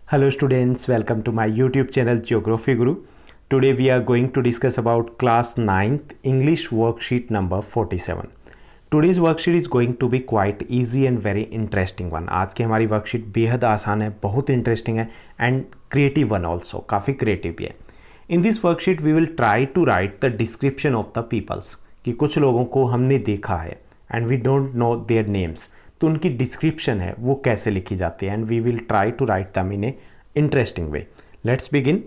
Hello students, welcome to my YouTube channel Geography Guru. Today we are going to discuss about class 9th English worksheet number 47. Today's worksheet is going to be quite easy and very interesting one. आज की हमारी worksheet बेहद आसान है, बहुत interesting है and creative one also, काफ़ी creative भी है. In this worksheet we will try to write the description of the peoples कि कुछ लोगों को हमने देखा है and we don't know their names, तो उनकी डिस्क्रिप्शन है वो कैसे लिखी जाती है and we will try to write them in a interesting way. Let's begin.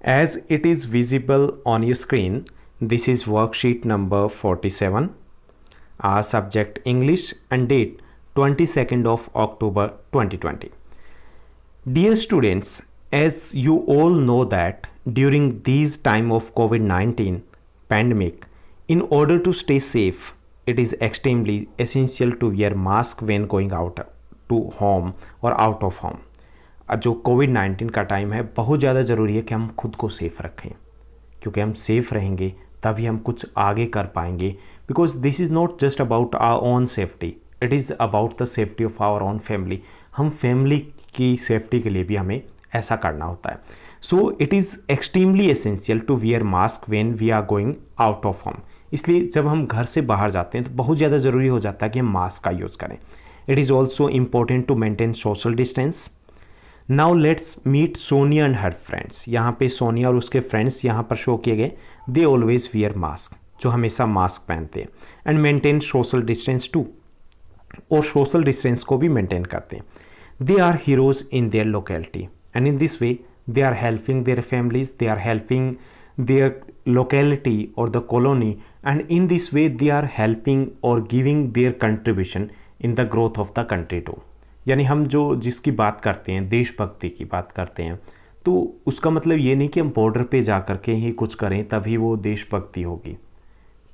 As it is visible on your screen, this is worksheet number 47. Our subject English and date 22nd of October 2020. Dear students, as you all know that during these time of COVID-19 pandemic, in order to stay safe, it is extremely essential to wear mask when going out to home or out of home. जो कोविड-19 का time है, बहुत ज़्यादा ज़रूरी है कि हम खुद को सेफ रखें, क्योंकि हम सेफ रहेंगे तभी हम कुछ आगे कर पाएंगे. Because this is not just about our own safety, it is about the safety of our own family. हम फैमिली की सेफ्टी के लिए भी हमें ऐसा करना होता है. So it is extremely essential to wear mask when we are going out of home. इसलिए जब हम घर से बाहर जाते हैं तो बहुत ज़्यादा ज़रूरी हो जाता है कि हम मास्क का यूज़ करें. It is also important to maintain social distance. Now let's meet Sonia and her friends. यहाँ पे सोनिया और उसके फ्रेंड्स यहाँ पर शो किए गए. दे ऑलवेज वियर मास्क, जो हमेशा मास्क पहनते हैं and maintain social distance too, और सोशल डिस्टेंस को भी मेंटेन करते हैं. They are heroes in their locality and in this way they are helping their families, they are helping their locality और the colony, and in this way they are helping और giving their contribution in the growth of the country too. यानी हम जो जिसकी बात करते हैं, देशभक्ति की बात करते हैं, तो उसका मतलब ये नहीं कि हम बॉर्डर पे जा कर के ही कुछ करें तभी वो देशभक्ति होगी,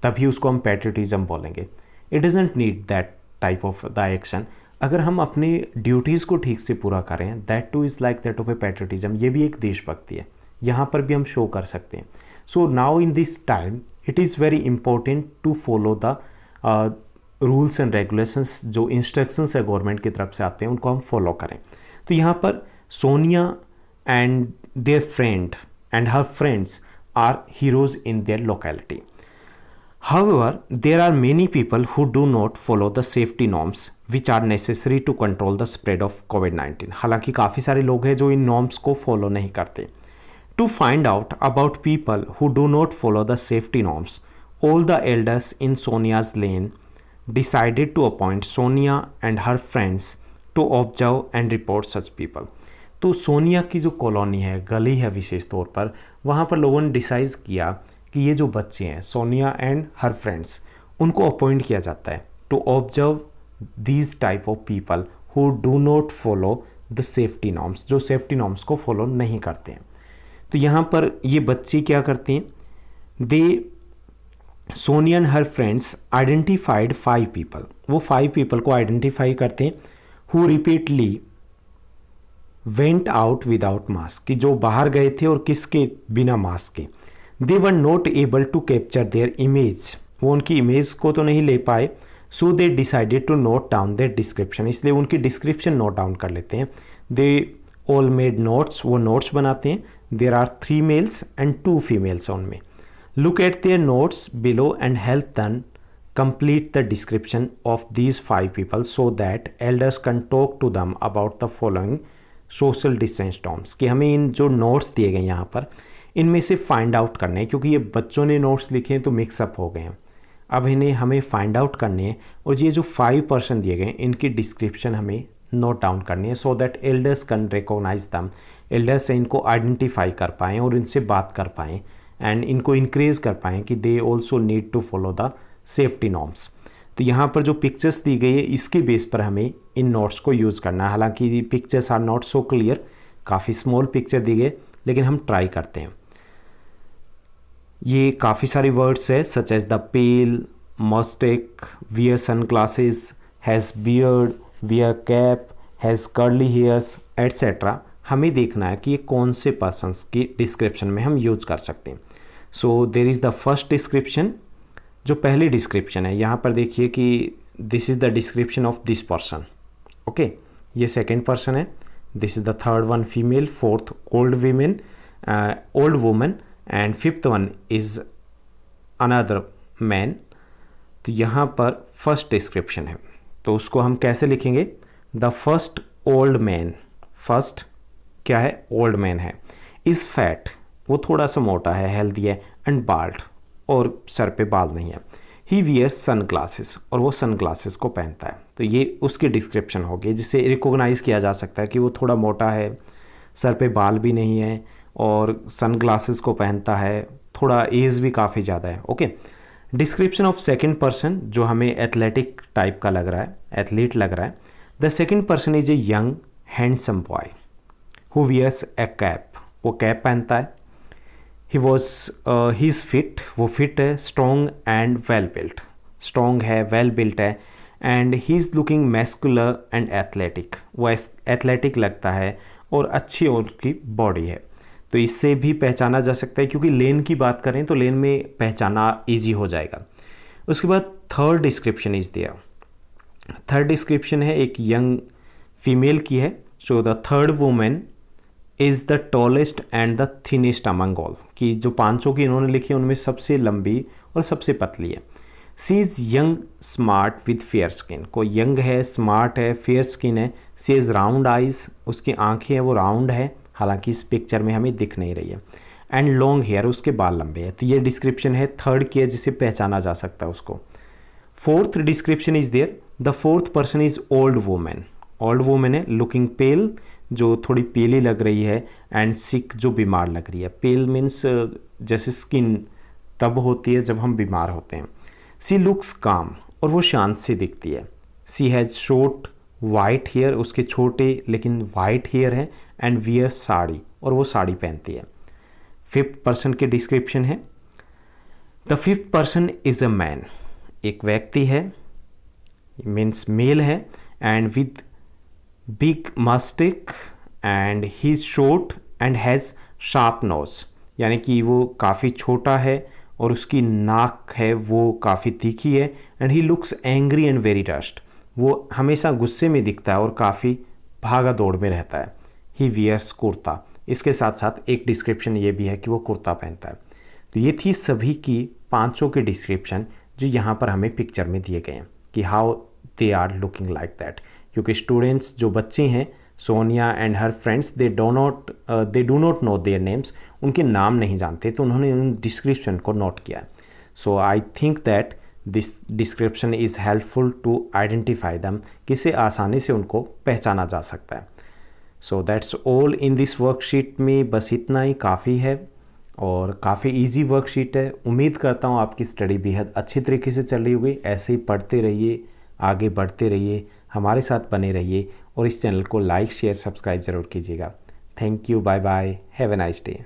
तभी उसको हम पैट्रियटिज्म बोलेंगे. It doesn't need that type of the action. अगर हम अपनी ड्यूटीज़ को ठीक से पूरा करें, that two is like that of A patriotism. ये भी एक देशभक्ति है, यहाँ पर भी हम शो कर सकते हैं. So now in this time it is very important to follow the rules and regulations. जो इंस्ट्रक्शंस है गवर्नमेंट की तरफ से आते हैं उनको हम फॉलो करें. तो यहाँ पर Sonia and their friend and her friends are heroes in their locality. However, there are many people who do not follow the safety norms which are necessary to control the spread of COVID-19. हालांकि काफ़ी सारे लोग हैं जो इन norms को follow नहीं करते. To find out about people who do not follow the safety norms, all the elders in Sonia's lane decided to appoint Sonia and her friends to observe and report such people. तो सोनिया की जो colony है, गली है विशेष तौर पर, वहाँ पर लोगों ने डिसाइड किया कि ये जो बच्चे हैं सोनिया एंड हर फ्रेंड्स, उनको अपॉइंट किया जाता है to observe these type of people who do not follow the safety norms, जो सेफ्टी नॉर्म्स को फॉलो नहीं करते हैं. तो यहाँ पर ये बच्चे क्या करते हैं, they Sonia and her friends identified 5 people. वो 5 पीपल को आइडेंटिफाई करते हैं who repeatedly went out without mask, कि जो बाहर गए थे और किसके बिना मास्क के. They were not able to capture their image, वो उनकी इमेज को तो नहीं ले पाए. So they decided to note down their description, इसलिए उनकी डिस्क्रिप्शन नोट डाउन कर लेते हैं. दे ऑल मेड नोट्स, वो नोट्स बनाते हैं. There are 3 males and 2 females उनमें. Look at their notes below and help them complete the description of these 5 people so that elders can talk to them about the following social distance norms. कि हमें इन जो notes दिए गए यहाँ पर, इनमें से फाइंड आउट करने हैं, क्योंकि ये बच्चों ने नोट्स लिखे हैं तो मिक्सअप हो गए हैं. अब इन्हें हमें फाइंड आउट करने हैं और ये जो 5 पर्सन दिए गए हैं इनकी डिस्क्रिप्शन हमें नोट डाउन करनी है so that elders can recognise them. Elders से इनको आइडेंटिफाई कर पाएँ और इनसे बात कर पाएँ एंड इनको इंक्रेज कर पाएँ कि they also need to follow the safety norms. तो यहाँ पर जो पिक्चर्स दी गई है इसके बेस पर हमें इन नोट्स को यूज़ करना है. हालांकि pictures are not so clear, काफ़ी स्मॉल पिक्चर दी गई, लेकिन हम ट्राई करते हैं. ये काफ़ी सारे वर्ड्स है such as the pale, mustache, wear sun glasses, has beard, wear cap, has curly hairs etcetera. हमें देखना है कि ये कौन से पर्सन्स की डिस्क्रिप्शन में हम यूज़ कर सकते हैं. So there is the first description. जो पहली डिस्क्रिप्शन है यहाँ पर देखिए कि this is the description of this person. Okay, ये सेकेंड पर्सन है. This is the third one female, fourth old women and fifth one is another man. तो यहाँ पर फर्स्ट डिस्क्रिप्शन है, तो उसको हम कैसे लिखेंगे? The first old man, first क्या है? ओल्ड मैन है। इज़ फैट, वो थोड़ा सा मोटा है, हेल्दी है, एंड बाल्ड, और सर पे बाल नहीं है। ही वियर्स सन ग्लासेस, और वो सन ग्लासेस को पहनता है। तो ये उसकी डिस्क्रिप्शन होगी जिससे रिकॉग्नाइज किया जा सकता है कि वो थोड़ा मोटा है, सर पे बाल भी नहीं है, और सन ग्लासेस को पहनता है, थोड़ा एज भी काफ़ी ज़्यादा है। Okay, description of second person जो हमें एथलेटिक टाइप का लग रहा है, एथलीट लग रहा है। The second person is a young handsome boy who wears a cap, वो कैप पहनता है। ही इज़ फिट, वो फिट है, strong and well built, strong है, वेल बिल्ट है, and he is looking masculine and athletic, वो athletic लगता है और अच्छी उसकी बॉडी है। तो इससे भी पहचाना जा सकता है, क्योंकि लेन की बात करें तो लेन में पहचाना ईजी हो जाएगा। उसके बाद थर्ड डिस्क्रिप्शन इज दिया। थर्ड डिस्क्रिप्शन है एक यंग फीमेल की है। So the third women is the tallest and the thinnest among all, कि जो पांचों की इन्होंने लिखी है उनमें सबसे लंबी और सबसे पतली है। She is young smart with fair skin, को यंग है, स्मार्ट है, फेयर स्किन है। सी इज़ राउंड आइज, उसकी आंखें हैं वो राउंड है, हालांकि इस पिक्चर में हमें दिख नहीं रही है। एंड लॉन्ग हेयर, उसके बाल लंबे हैं। तो ये डिस्क्रिप्शन है थर्ड की है जिसे पहचाना जा सकता है उसको। Fourth description is there. The fourth person is old women, old women है, लुकिंग पेल, जो थोड़ी पीली लग रही है, एंड सिक, जो बीमार लग रही है। पेल मीन्स जैसे स्किन तब होती है जब हम बीमार होते हैं। सी लुक्स काम, और वो शांत सी दिखती है। She has short white hair, उसके छोटे लेकिन वाइट हेयर है, एंड वियर साड़ी, और वो साड़ी पहनती है। फिफ्थ पर्सन की डिस्क्रिप्शन है। The fifth person is a man, एक व्यक्ति है, मीन्स मेल है, and with big mustache, and he is short and has sharp nose, यानी कि वो काफ़ी छोटा है और उसकी नाक है वो काफ़ी तीखी है। And he looks angry and very rushed, वो हमेशा गुस्से में दिखता है और काफ़ी भागा दौड़ में रहता है। ही वियर्स कुर्ता, इसके साथ साथ एक डिस्क्रिप्शन ये भी है कि वो कुर्ता पहनता है। तो ये थी सभी की पांचों के डिस्क्रिप्शन जो यहाँ पर हमें पिक्चर में दिए गए हैं कि how they are looking like that. क्योंकि स्टूडेंट्स जो बच्चे हैं, Sonia and her friends, they do not know their names, उनके नाम नहीं जानते, तो उन्होंने उन डिस्क्रिप्शन को नोट किया। So I think that this description is helpful to identify them, किसे आसानी से उनको पहचाना जा सकता है। So that's all in this worksheet में, बस इतना ही काफ़ी है और काफ़ी इजी वर्कशीट है। उम्मीद करता हूँ आपकी स्टडी बेहद अच्छी तरीके से चल रही होगी। ऐसे ही पढ़ते रहिए, आगे बढ़ते रहिए, हमारे साथ बने रहिए और इस चैनल को लाइक शेयर सब्सक्राइब ज़रूर कीजिएगा। Thank you, bye bye, have a nice day.